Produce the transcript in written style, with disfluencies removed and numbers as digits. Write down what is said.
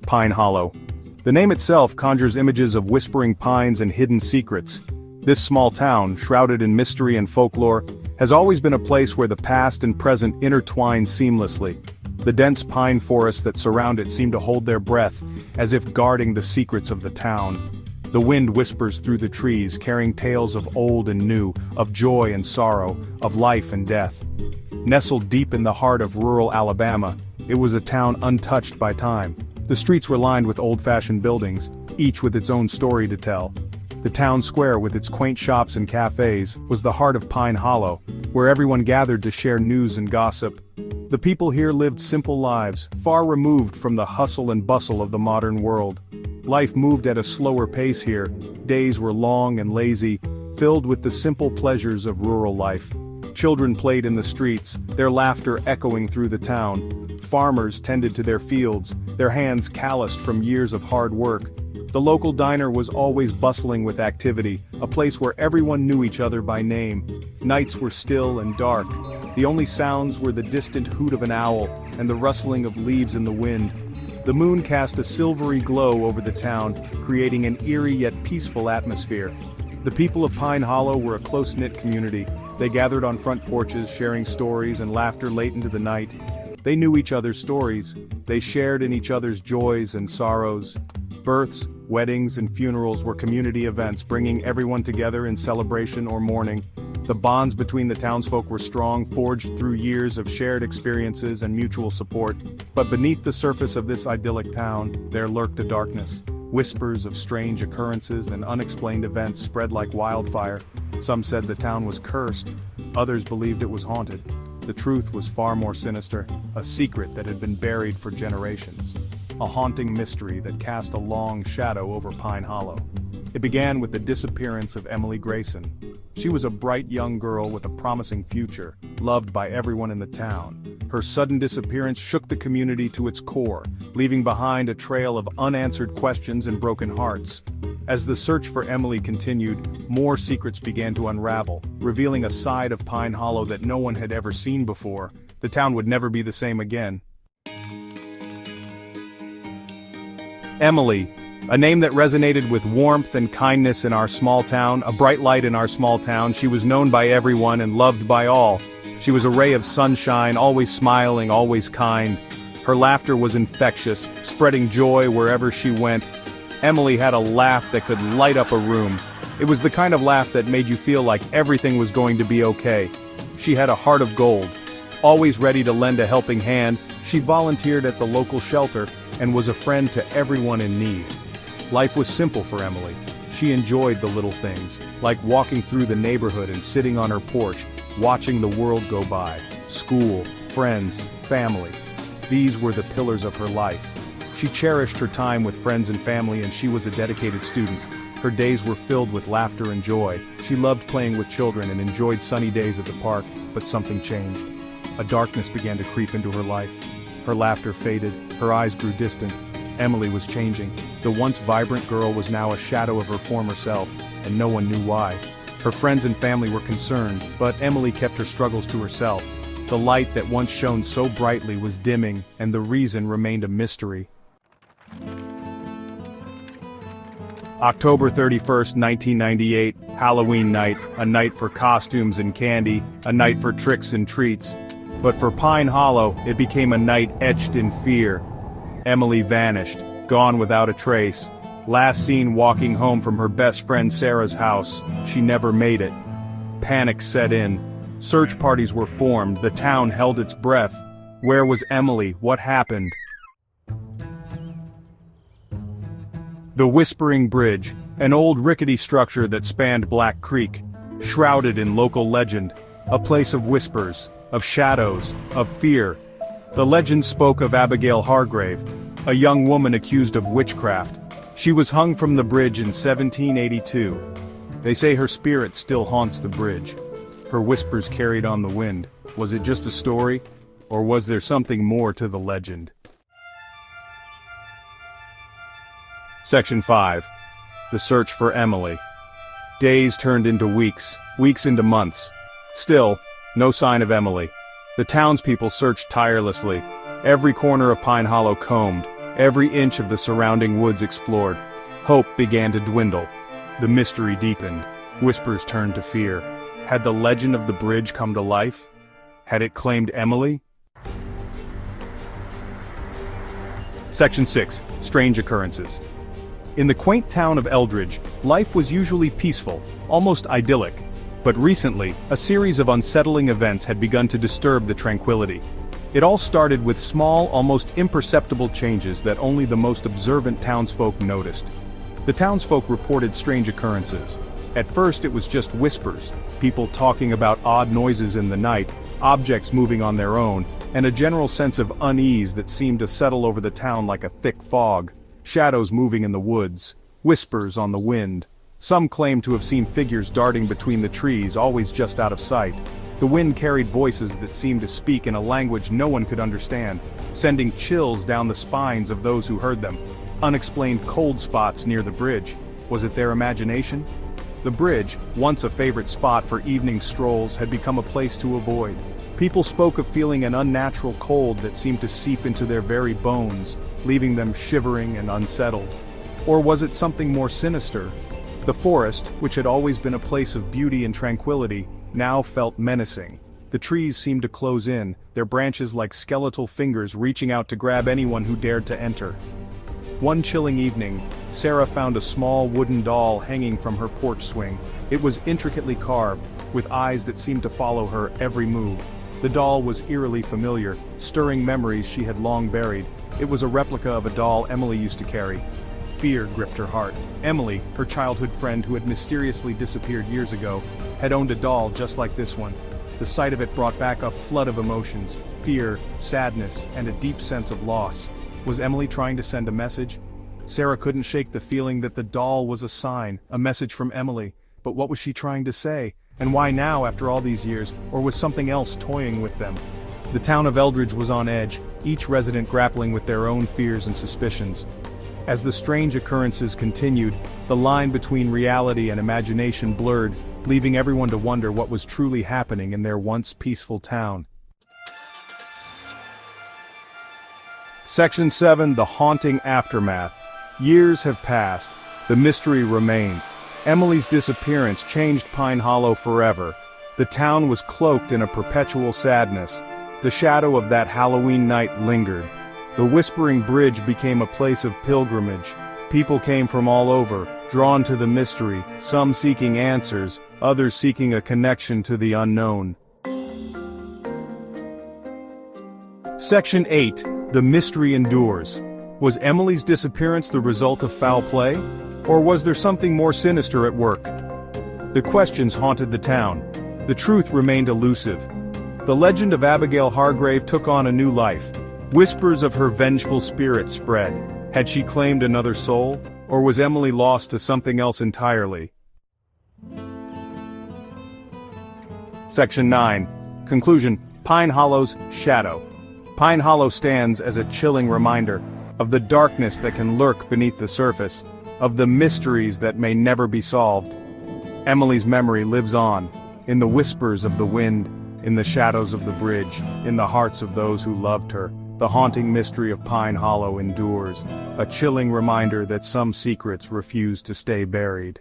Pine Hollow. The name itself conjures images of whispering pines and hidden secrets. This small town, shrouded in mystery and folklore, has always been a place where the past and present intertwine seamlessly. The dense pine forests that surround it seem to hold their breath, as if guarding the secrets of the town. The wind whispers through the trees, carrying tales of old and new, of joy and sorrow, of life and death. Nestled deep in the heart of rural Alabama, it was a town untouched by time. The streets were lined with old-fashioned buildings, each with its own story to tell. The town square with its quaint shops and cafes was the heart of Pine Hollow, where everyone gathered to share news and gossip. The people here lived simple lives, far removed from the hustle and bustle of the modern world. Life moved at a slower pace here. Days were long and lazy, filled with the simple pleasures of rural life. Children played in the streets, their laughter echoing through the town. Farmers tended to their fields, their hands calloused from years of hard work. The local diner was always bustling with activity, a place where everyone knew each other by name. Nights were still and dark. The only sounds were the distant hoot of an owl and the rustling of leaves in the wind. The moon cast a silvery glow over the town, creating an eerie yet peaceful atmosphere. The people of Pine Hollow were a close-knit community. They gathered on front porches, sharing stories and laughter late into the night. They knew each other's stories. They shared in each other's joys and sorrows. Births, weddings, and funerals were community events, bringing everyone together in celebration or mourning. The bonds between the townsfolk were strong, forged through years of shared experiences and mutual support. But beneath the surface of this idyllic town, there lurked a darkness. Whispers of strange occurrences and unexplained events spread like wildfire. Some said the town was cursed. Others believed it was haunted. The truth was far more sinister, a secret that had been buried for generations. A haunting mystery that cast a long shadow over Pine Hollow. It began with the disappearance of Emily Grayson. She was a bright young girl with a promising future, loved by everyone in the town. Her sudden disappearance shook the community to its core, leaving behind a trail of unanswered questions and broken hearts. As the search for Emily continued, more secrets began to unravel, revealing a side of Pine Hollow that no one had ever seen before. The town would never be the same again. Emily, a name that resonated with warmth and kindness in our small town, a bright light in our small town. She was known by everyone and loved by all. She was a ray of sunshine, always smiling, always kind. Her laughter was infectious, spreading joy wherever she went. Emily had a laugh that could light up a room. It was the kind of laugh that made you feel like everything was going to be okay. She had a heart of gold. Always ready to lend a helping hand, she volunteered at the local shelter and was a friend to everyone in need. Life was simple for Emily. She enjoyed the little things, like walking through the neighborhood and sitting on her porch, watching the world go by. School, friends, family. These were the pillars of her life. She cherished her time with friends and family, and she was a dedicated student. Her days were filled with laughter and joy. She loved playing with children and enjoyed sunny days at the park, but something changed. A darkness began to creep into her life. Her laughter faded, her eyes grew distant. Emily was changing. The once vibrant girl was now a shadow of her former self, and no one knew why. Her friends and family were concerned, but Emily kept her struggles to herself. The light that once shone so brightly was dimming, and the reason remained a mystery. October 31st, 1998, Halloween night, a night for costumes and candy, a night for tricks and treats. But for Pine Hollow, it became a night etched in fear. Emily vanished, gone without a trace. Last seen walking home from her best friend Sarah's house. She never made it. Panic set in. Search parties were formed. The town held its breath. Where was Emily? What happened? The Whispering Bridge, an old rickety structure that spanned Black Creek, shrouded in local legend, a place of whispers, of shadows, of fear. The legend spoke of Abigail Hargrave, a young woman accused of witchcraft. She was hung from the bridge in 1782. They say her spirit still haunts the bridge. Her whispers carried on the wind. Was it just a story, or was there something more to the legend? Section 5. The Search for Emily. Days turned into weeks, weeks into months. Still, no sign of Emily. The townspeople searched tirelessly. Every corner of Pine Hollow combed. every inch of the surrounding woods explored. Hope began to dwindle. The mystery deepened. Whispers turned to fear. Had the legend of the bridge come to life? Had it claimed Emily? Section 6. Strange Occurrences. In the quaint town of Eldridge, life was usually peaceful, almost idyllic. But recently, a series of unsettling events had begun to disturb the tranquility. It all started with small, almost imperceptible changes that only the most observant townsfolk noticed. The townsfolk reported strange occurrences. At first it was just whispers, people talking about odd noises in the night, objects moving on their own, and a general sense of unease that seemed to settle over the town like a thick fog. Shadows moving in the woods, whispers on the wind. Some claimed to have seen figures darting between the trees, always just out of sight. The wind carried voices that seemed to speak in a language no one could understand, sending chills down the spines of those who heard them. Unexplained cold spots near the bridge. Was it their imagination? The bridge, once a favorite spot for evening strolls, had become a place to avoid. People spoke of feeling an unnatural cold that seemed to seep into their very bones, leaving them shivering and unsettled. Or was it something more sinister? The forest, which had always been a place of beauty and tranquility, now felt menacing. The trees seemed to close in, their branches like skeletal fingers reaching out to grab anyone who dared to enter. One chilling evening, Sarah found a small wooden doll hanging from her porch swing. It was intricately carved, with eyes that seemed to follow her every move. The doll was eerily familiar, stirring memories she had long buried. It was a replica of a doll Emily used to carry. Fear gripped her heart. Emily, her childhood friend who had mysteriously disappeared years ago, had owned a doll just like this one. The sight of it brought back a flood of emotions, fear, sadness, and a deep sense of loss. Was Emily trying to send a message? Sarah couldn't shake the feeling that the doll was a sign, a message from Emily. But what was she trying to say? And why now after all these years, or was something else toying with them? The town of Eldridge was on edge, each resident grappling with their own fears and suspicions. As the strange occurrences continued, the line between reality and imagination blurred, leaving everyone to wonder what was truly happening in their once peaceful town. Section 7. The Haunting Aftermath. Years have passed. The mystery remains. Emily's disappearance changed Pine Hollow forever. The town was cloaked in a perpetual sadness. The shadow of that Halloween night lingered. The Whispering Bridge became a place of pilgrimage. People came from all over, drawn to the mystery, some seeking answers, others seeking a connection to the unknown. Section 8. The Mystery Endures. Was Emily's disappearance the result of foul play? Or was there something more sinister at work? The questions haunted the town. The truth remained elusive. The legend of Abigail Hargrave took on a new life. Whispers of her vengeful spirit spread. Had she claimed another soul? Or was Emily lost to something else entirely? Section 9. Conclusion. Pine Hollow's shadow. Pine Hollow stands as a chilling reminder of the darkness that can lurk beneath the surface, of the mysteries that may never be solved. Emily's memory lives on, in the whispers of the wind, in the shadows of the bridge, in the hearts of those who loved her. The haunting mystery of Pine Hollow endures, a chilling reminder that some secrets refuse to stay buried.